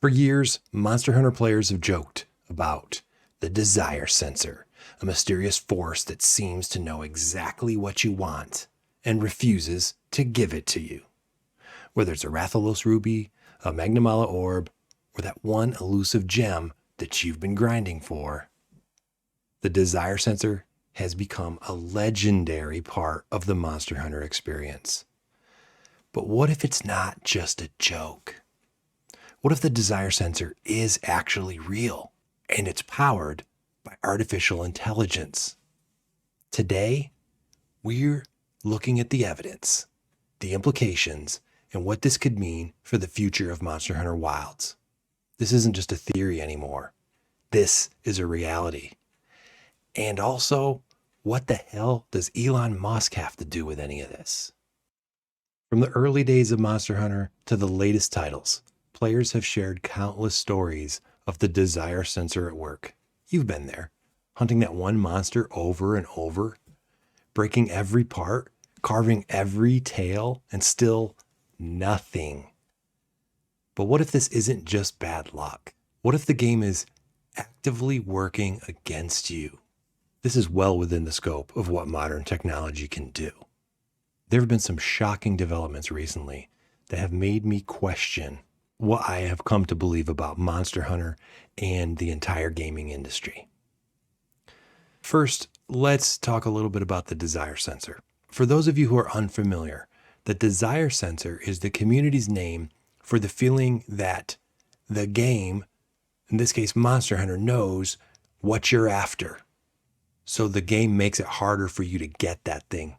For years, Monster Hunter players have joked about the desire sensor, a mysterious force that seems to know exactly what you want and refuses to give it to you. Whether it's a Rathalos ruby, a Magnamala orb, or that one elusive gem that you've been grinding for, the desire sensor has become a legendary part of the Monster Hunter experience. But what if it's not just a joke? What if the desire sensor is actually real and it's powered by artificial intelligence? Today, we're looking at the evidence, the implications, and what this could mean for the future of Monster Hunter Wilds. This isn't just a theory anymore. This is a reality. And also, what the hell does Elon Musk have to do with any of this? From the early days of Monster Hunter to the latest titles, players have shared countless stories of the desire sensor at work. You've been there, hunting that one monster over and over, breaking every part, carving every tail, and still nothing. But what if this isn't just bad luck? What if the game is actively working against you? This is well within the scope of what modern technology can do. There have been some shocking developments recently that have made me question what I have come to believe about Monster Hunter and the entire gaming industry. First, let's talk a little bit about the desire sensor. For those of you who are unfamiliar, the desire sensor is the community's name for the feeling that the game, in this case Monster Hunter, knows what you're after. So the game makes it harder for you to get that thing.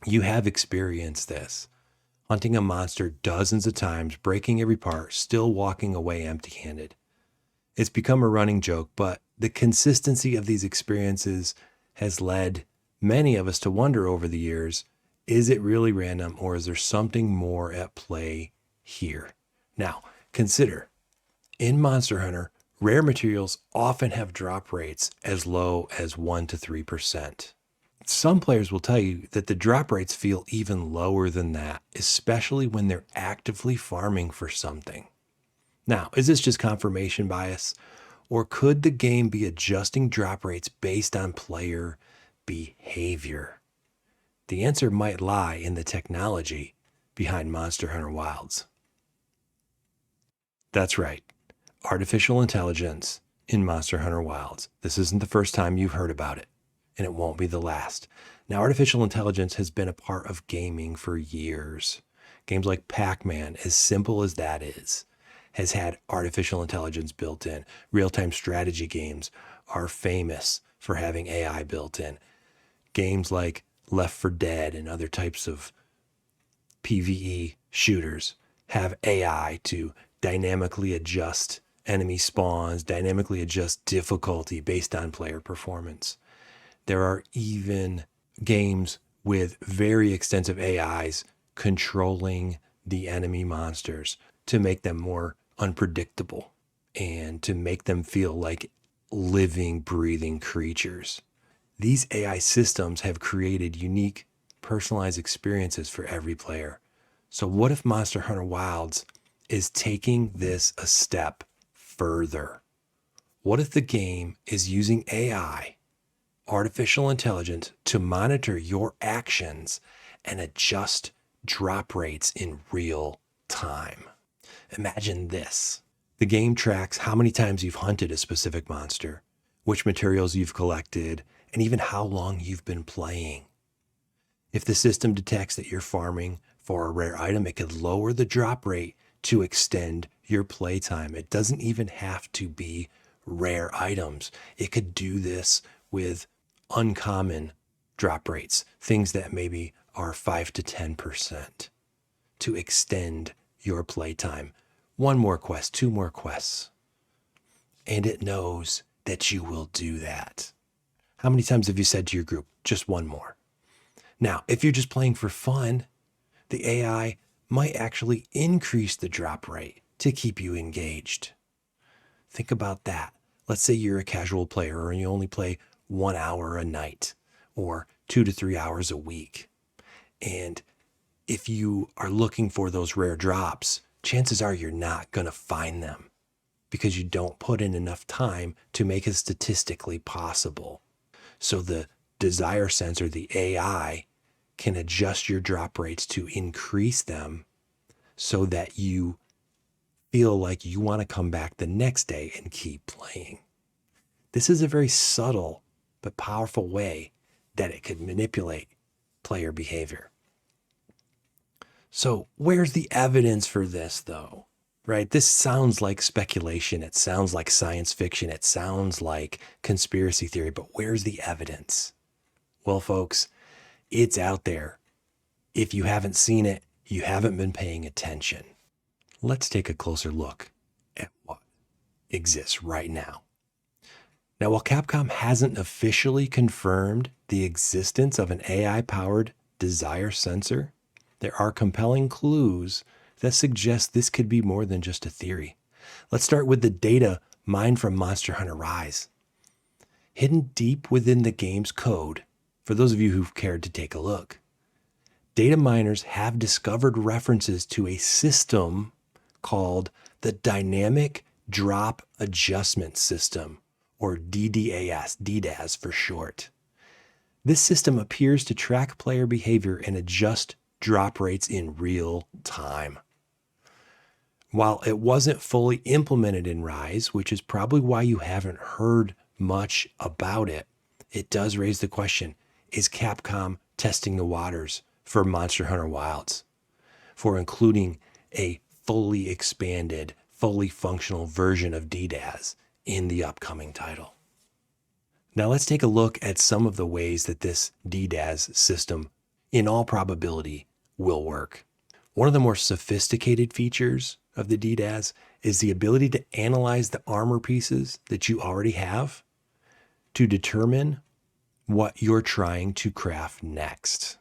You have experienced this. Hunting a monster dozens of times, breaking every part, still walking away empty-handed. It's become a running joke, but the consistency of these experiences has led many of us to wonder over the years, is it really random or is there something more at play here? Now, consider, in Monster Hunter, rare materials often have drop rates as low as 1 to 3%. Some players will tell you that the drop rates feel even lower than that, especially when they're actively farming for something. Now, is this just confirmation bias, or could the game be adjusting drop rates based on player behavior? The answer might lie in the technology behind Monster Hunter Wilds. That's right, artificial intelligence in Monster Hunter Wilds. This isn't the first time you've heard about it, and it won't be the last. Now, artificial intelligence has been a part of gaming for years. Games like Pac-Man, as simple as that is, has had artificial intelligence built in. Real-time strategy games are famous for having AI built in. Games like Left 4 Dead and other types of PvE shooters have AI to dynamically adjust enemy spawns, dynamically adjust difficulty based on player performance. There are even games with very extensive AIs controlling the enemy monsters to make them more unpredictable and to make them feel like living, breathing creatures. These AI systems have created unique, personalized experiences for every player. So what if Monster Hunter Wilds is taking this a step further? What if the game is using AI, artificial intelligence, to monitor your actions and adjust drop rates in real time? Imagine this. The game tracks how many times you've hunted a specific monster, which materials you've collected, and even how long you've been playing. If the system detects that you're farming for a rare item, it could lower the drop rate to extend your playtime. It doesn't even have to be rare items. It could do this with uncommon drop rates, things that maybe are 5 to 10%, to extend your playtime. One more quest, 2 more quests. And it knows that you will do that. How many times have you said to your group, just one more? Now, if you're just playing for fun, the AI might actually increase the drop rate to keep you engaged. Think about that. Let's say you're a casual player and you only play 1 hour a night or 2 to 3 hours a week. And if you are looking for those rare drops, chances are you're not going to find them because you don't put in enough time to make it statistically possible. So the desire sensor, the AI, can adjust your drop rates to increase them so that you feel like you want to come back the next day and keep playing. This is a very subtle but powerful way that it could manipulate player behavior. So where's the evidence for this though? Right? This sounds like speculation. It sounds like science fiction. It sounds like conspiracy theory, but where's the evidence? Well, folks, it's out there. If you haven't seen it, you haven't been paying attention. Let's take a closer look at what exists right now. Now, while Capcom hasn't officially confirmed the existence of an AI-powered desire sensor, there are compelling clues that suggest this could be more than just a theory. Let's start with the data mined from Monster Hunter Rise. Hidden deep within the game's code, for those of you who've cared to take a look, data miners have discovered references to a system called the Dynamic Drop Adjustment System, or DDAS for short. This system appears to track player behavior and adjust drop rates in real time. While it wasn't fully implemented in Rise, which is probably why you haven't heard much about it, it does raise the question, is Capcom testing the waters for Monster Hunter Wilds, for including a fully expanded, fully functional version of DDAS in the upcoming title? Now let's take a look at some of the ways that this DDAS system, in all probability, will work. One of the more sophisticated features of the DDAS is the ability to analyze the armor pieces that you already have to determine what you're trying to craft next.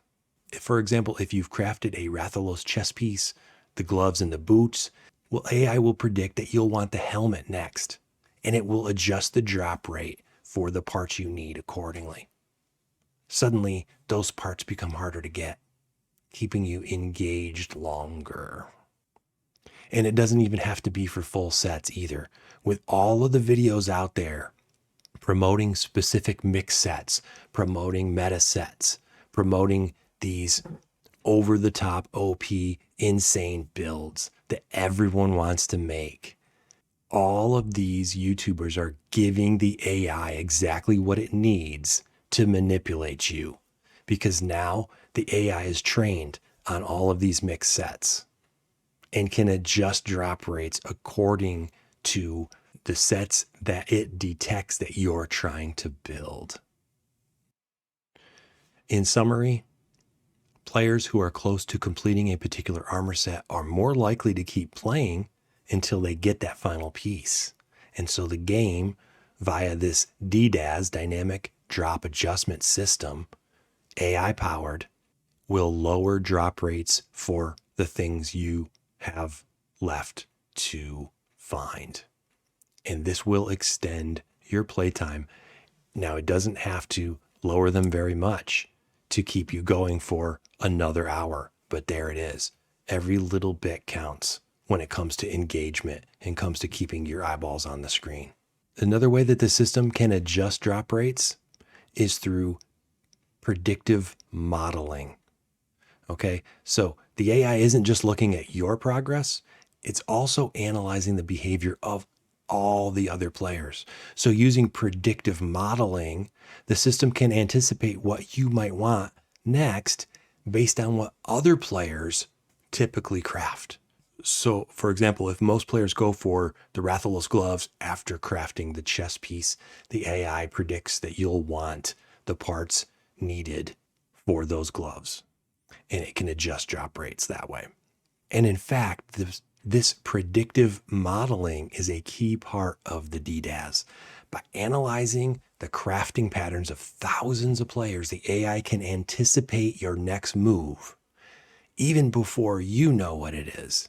For example, if you've crafted a Rathalos chest piece, the gloves and the boots, well, AI will predict that you'll want the helmet next, and it will adjust the drop rate for the parts you need accordingly. Suddenly, those parts become harder to get, keeping you engaged longer. And it doesn't even have to be for full sets either. With all of the videos out there promoting specific mix sets, promoting meta sets, promoting these over-the-top OP insane builds that everyone wants to make, all of these YouTubers are giving the AI exactly what it needs to manipulate you, because now the AI is trained on all of these mix sets and can adjust drop rates according to the sets that it detects that you're trying to build. In summary, players who are close to completing a particular armor set are more likely to keep playing until they get that final piece. And so the game, via this DDAS, Dynamic Drop Adjustment System, AI powered, will lower drop rates for the things you have left to find. And this will extend your playtime. Now, it doesn't have to lower them very much to keep you going for another hour, but there it is. Every little bit counts when it comes to engagement and comes to keeping your eyeballs on the screen. Another way that the system can adjust drop rates is through predictive modeling. Okay, so the AI isn't just looking at your progress, it's also analyzing the behavior of all the other players. So using predictive modeling, the system can anticipate what you might want next based on what other players typically craft. So, for example, if most players go for the Rathalos gloves after crafting the chest piece, the AI predicts that you'll want the parts needed for those gloves, and it can adjust drop rates that way. And in fact, this predictive modeling is a key part of the DDAS. By analyzing the crafting patterns of thousands of players, the AI can anticipate your next move even before you know what it is.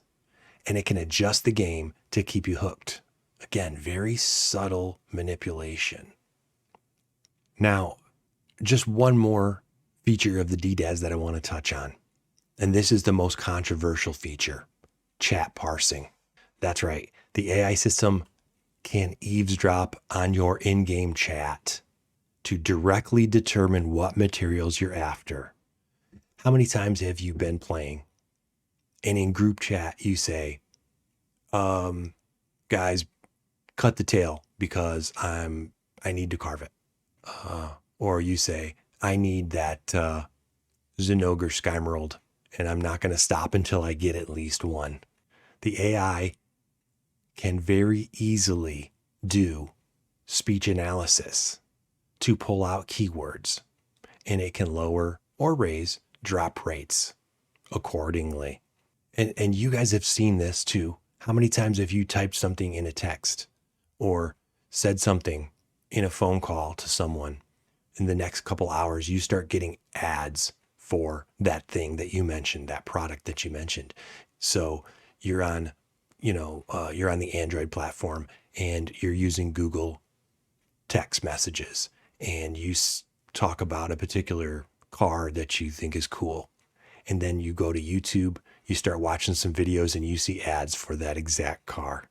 And it can adjust the game to keep you hooked. Again, very subtle manipulation. Now, just one more feature of the DDAS that I want to touch on. And this is the most controversial feature. chat parsing. That's right. The AI system can eavesdrop on your in-game chat to directly determine what materials you're after. How many times have you been playing and in group chat you say, guys, cut the tail because I need to carve it. Or you say, I need that Zinogre Skymerald, and I'm not going to stop until I get at least one. The AI can very easily do speech analysis to pull out keywords, and it can lower or raise drop rates accordingly. And you guys have seen this too. How many times have you typed something in a text or said something in a phone call to someone? In the next couple hours, you start getting ads for that thing that you mentioned, that product that you mentioned. So you're on, you're on the Android platform and you're using Google text messages, and you talk about a particular car that you think is cool. And then you go to YouTube, you start watching some videos, and you see ads for that exact car.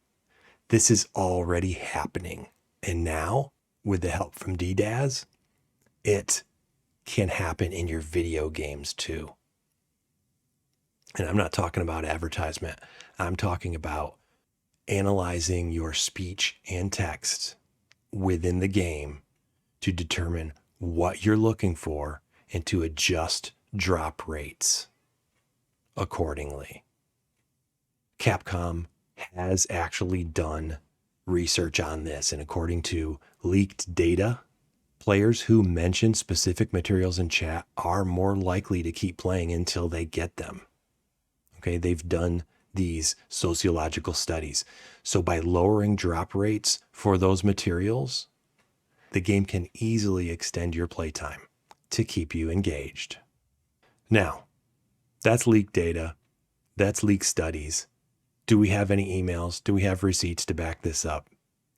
This is already happening. And now, with the help from DDAS, it can happen in your video games too. And I'm not talking about advertisement. I'm talking about analyzing your speech and text within the game to determine what you're looking for and to adjust drop rates accordingly. Capcom has actually done research on this, and according to leaked data, players who mention specific materials in chat are more likely to keep playing until they get them. Okay, they've done these sociological studies. So by lowering drop rates for those materials, the game can easily extend your playtime to keep you engaged. Now, that's leaked data. That's leaked studies. Do we have any emails? Do we have receipts to back this up?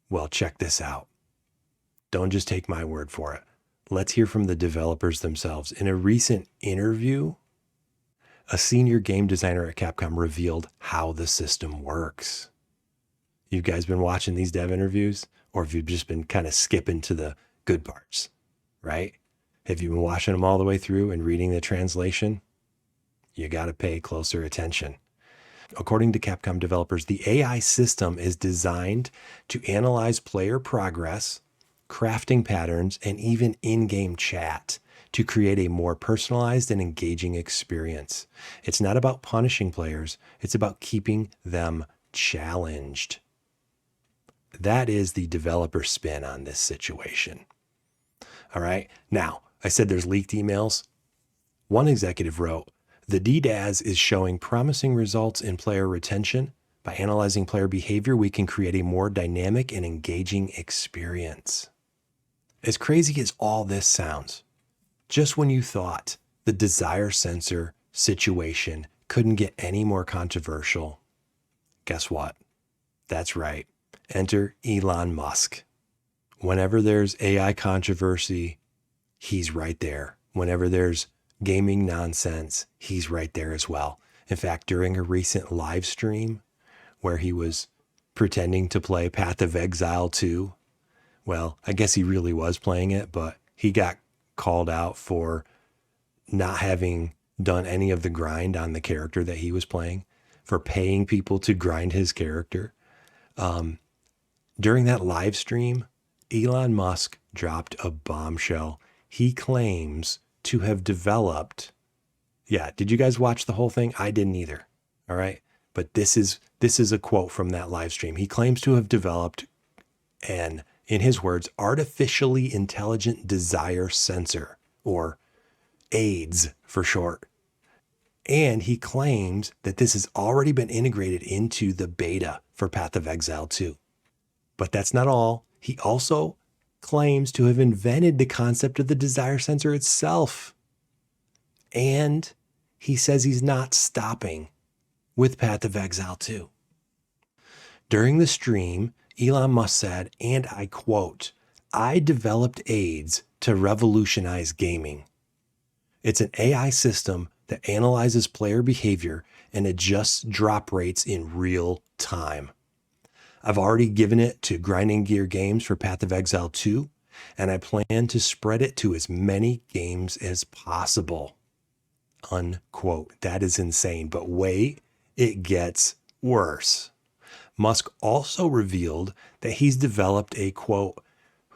Well, check this out. Don't just take my word for it. Let's hear from the developers themselves. In a recent interview, a senior game designer at Capcom revealed how the system works. You guys been watching these dev interviews, or have you just been kind of skipping to the good parts, right? Have you been watching them all the way through and reading the translation? You got to pay closer attention. According to Capcom developers, the AI system is designed to analyze player progress, crafting patterns, and even in-game chat to create a more personalized and engaging experience. It's not about punishing players. It's about keeping them challenged. That is the developer spin on this situation. All right. Now, I said there's leaked emails. One executive wrote, the DDAS is showing promising results in player retention. By analyzing player behavior, we can create a more dynamic and engaging experience. As crazy as all this sounds, just when you thought the desire sensor situation couldn't get any more controversial, guess what? That's right. Enter Elon Musk. Whenever there's AI controversy, he's right there. Whenever there's gaming nonsense, he's right there as well. In fact, during a recent live stream where he was pretending to play Path of Exile 2, well, I guess he really was playing it, but he got called out for not having done any of the grind on the character that he was playing, for paying people to grind his character. During that live stream, Elon Musk dropped a bombshell. He claims to have developed, did you guys watch the whole thing? I didn't either. All right. But this is a quote from that live stream. He claims to have developed an, in his words, artificially intelligent desire sensor, or AIDS for short. And he claims that this has already been integrated into the beta for Path of Exile 2. But that's not all. He also claims to have invented the concept of the desire sensor itself. And he says he's not stopping with Path of Exile 2. During the stream, Elon Musk said, and I quote, I developed AIDS to revolutionize gaming. It's an AI system that analyzes player behavior and adjusts drop rates in real time. I've already given it to Grinding Gear Games for Path of Exile 2, and I plan to spread it to as many games as possible. Unquote. That is insane. But wait, it gets worse. Musk also revealed that he's developed a, quote,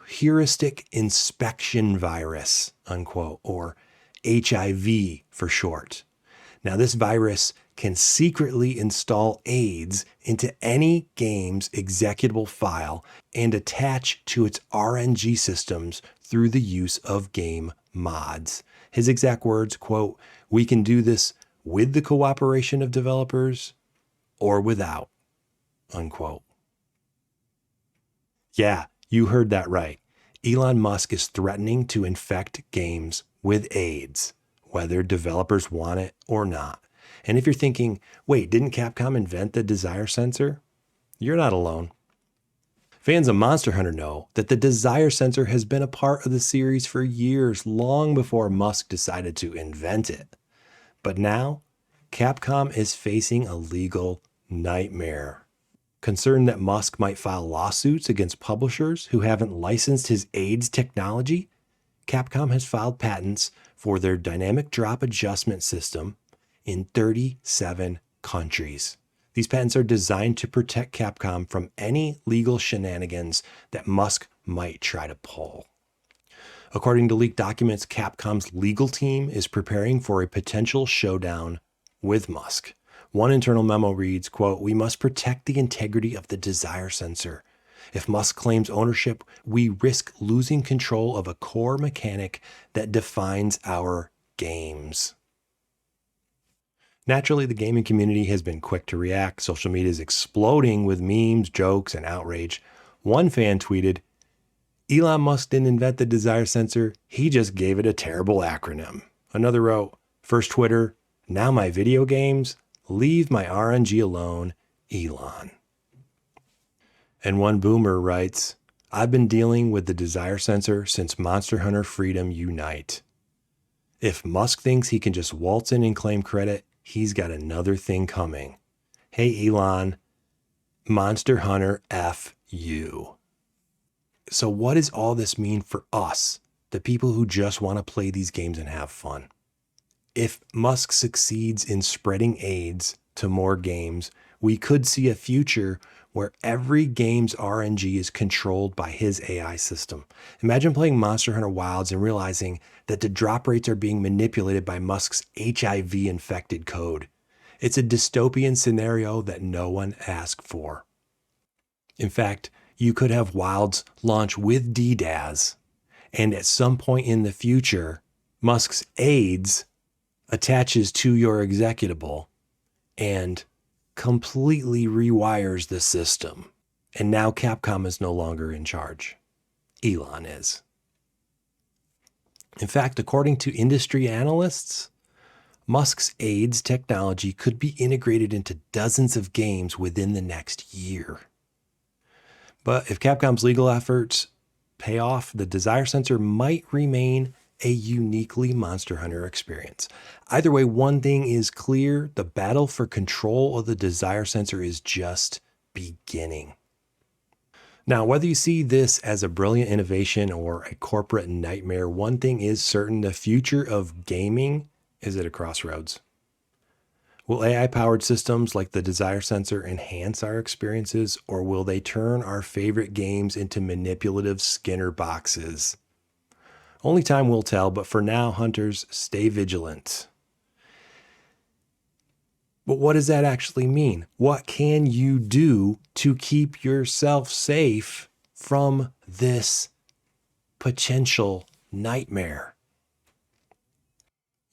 heuristic inspection virus, unquote, or HIV for short. Now, this virus can secretly install aids into any game's executable file and attach to its RNG systems through the use of game mods. His exact words, quote, "We can do this with the cooperation of developers or without," unquote. Yeah, you heard that right. Elon Musk is threatening to infect games with AIDS, whether developers want it or not. And if you're thinking, wait, didn't Capcom invent the desire sensor? You're not alone. Fans of Monster Hunter know that the desire sensor has been a part of the series for years, long before Musk decided to invent it. But now, Capcom is facing a legal nightmare. Concerned that Musk might file lawsuits against publishers who haven't licensed his AIDS technology, Capcom has filed patents for their dynamic drop adjustment system in 37 countries. These patents are designed to protect Capcom from any legal shenanigans that Musk might try to pull. According to leaked documents, Capcom's legal team is preparing for a potential showdown with Musk. One internal memo reads, quote, "We must protect the integrity of the desire sensor. If Musk claims ownership, we risk losing control of a core mechanic that defines our games." Naturally, the gaming community has been quick to react. Social media is exploding with memes, jokes, and outrage. One fan tweeted, "Elon Musk didn't invent the desire sensor, he just gave it a terrible acronym." Another wrote, "First Twitter, now my video games, leave my RNG alone, Elon." And one boomer writes, "I've been dealing with the desire sensor since Monster Hunter Freedom Unite. If Musk thinks he can just waltz in and claim credit, he's got another thing coming. Hey, Elon, Monster Hunter F you." So what does all this mean for us, the people who just want to play these games and have fun? If Musk succeeds in spreading AIDS to more games, we could see a future where every game's RNG is controlled by his AI system. Imagine playing Monster Hunter Wilds and realizing that the drop rates are being manipulated by Musk's HIV-infected code. It's a dystopian scenario that no one asked for. In fact, you could have Wilds launch with DDAS, and at some point in the future, Musk's AIDS attaches to your executable and completely rewires the system. And now Capcom is no longer in charge. Elon is. In fact, according to industry analysts, Musk's AIDS technology could be integrated into dozens of games within the next year. But if Capcom's legal efforts pay off, the desire sensor might remain a uniquely Monster Hunter experience. Either way, one thing is clear: the battle for control of the desire sensor is just beginning. Now, whether you see this as a brilliant innovation or a corporate nightmare, one thing is certain: the future of gaming is at a crossroads. Will AI-powered systems like the desire sensor enhance our experiences, or will they turn our favorite games into manipulative Skinner boxes? Only time will tell, but for now, hunters, stay vigilant. But what does that actually mean? What can you do to keep yourself safe from this potential nightmare?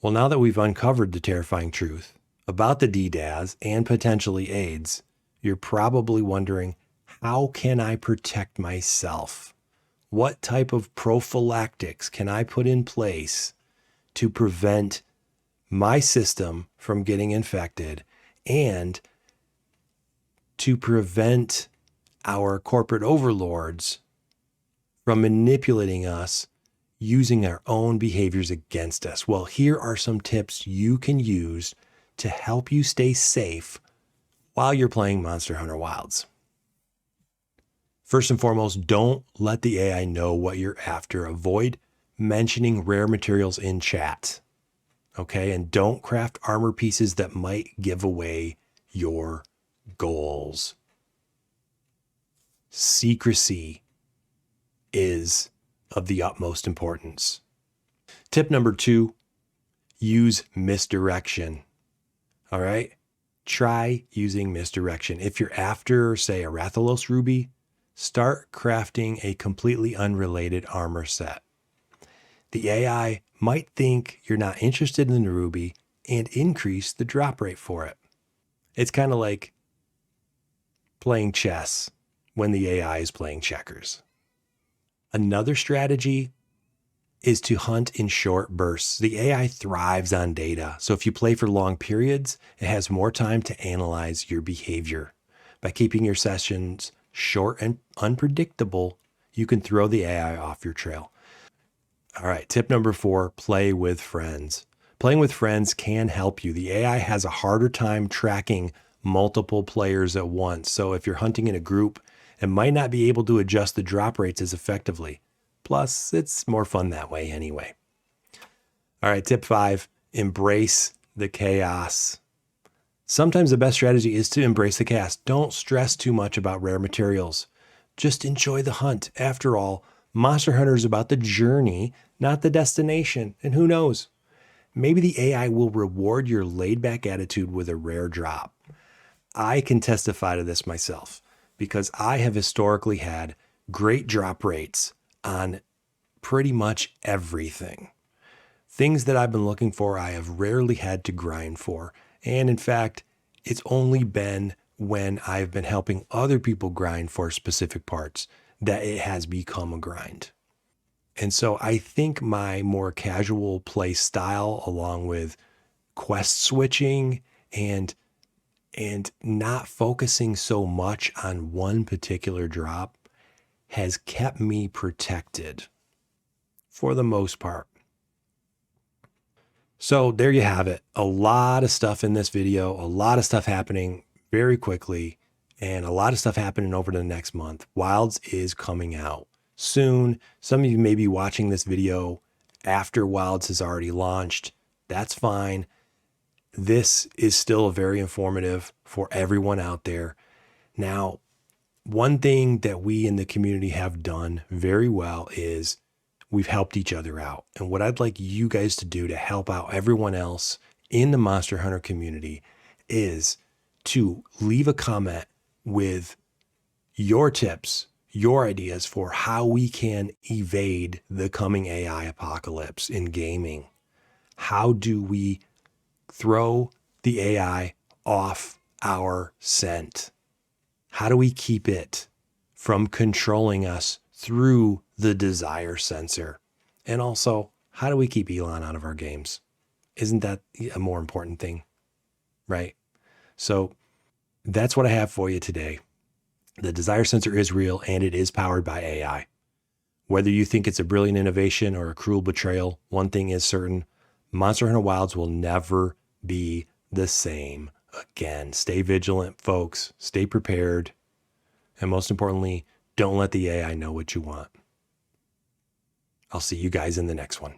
Well, now that we've uncovered the terrifying truth about the DDAS and potentially AIDS, you're probably wondering, how can I protect myself? What type of prophylactics can I put in place to prevent my system from getting infected and to prevent our corporate overlords from manipulating us using our own behaviors against us. Well, here are some tips you can use to help you stay safe while you're playing Monster Hunter Wilds. First and foremost, don't let the AI know what you're after. Avoid mentioning rare materials in chat. Okay, and don't craft armor pieces that might give away your goals. Secrecy is of the utmost importance. Tip number 2, use misdirection. All right, try using misdirection. If you're after, say, a Rathalos ruby, start crafting a completely unrelated armor set. The AI might think you're not interested in the ruby and increase the drop rate for it. It's kind of like playing chess when the AI is playing checkers. Another strategy is to hunt in short bursts. The AI thrives on data. So if you play for long periods, it has more time to analyze your behavior. By keeping your sessions short and unpredictable, you can throw the AI off your trail. All right, tip number 4, play with friends. Playing with friends can help you. The AI has a harder time tracking multiple players at once. So if you're hunting in a group, it might not be able to adjust the drop rates as effectively. Plus, it's more fun that way anyway. All right, tip 5, embrace the chaos. Sometimes the best strategy is to embrace the chaos. Don't stress too much about rare materials. Just enjoy the hunt. After all, Monster Hunter is about the journey, not the destination. And who knows? Maybe the AI will reward your laid-back attitude with a rare drop. I can testify to this myself because I have historically had great drop rates on pretty much everything. Things that I've been looking for, I have rarely had to grind for. And in fact, it's only been when I've been helping other people grind for specific parts that it has become a grind. And so I think my more casual play style, along with quest switching and not focusing so much on one particular drop, has kept me protected for the most part. So there you have it. A lot of stuff in this video, a lot of stuff happening very quickly, and a lot of stuff happening over the next month. Wilds is coming out soon. Some of you may be watching this video after Wilds has already launched. That's fine. This is still very informative for everyone out there. Now, one thing that we in the community have done very well is we've helped each other out. And what I'd like you guys to do to help out everyone else in the Monster Hunter community is to leave a comment with your tips, your ideas for how we can evade the coming AI apocalypse in gaming. How do we throw the AI off our scent? How do we keep it from controlling us through the desire sensor? And also, how do we keep Elon out of our games? Isn't that a more important thing, right? So that's what I have for you today. The desire sensor is real and it is powered by AI. Whether you think it's a brilliant innovation or a cruel betrayal, one thing is certain: Monster Hunter Wilds will never be the same again. Stay vigilant, folks. Stay prepared. And most importantly, don't let the AI know what you want. I'll see you guys in the next one.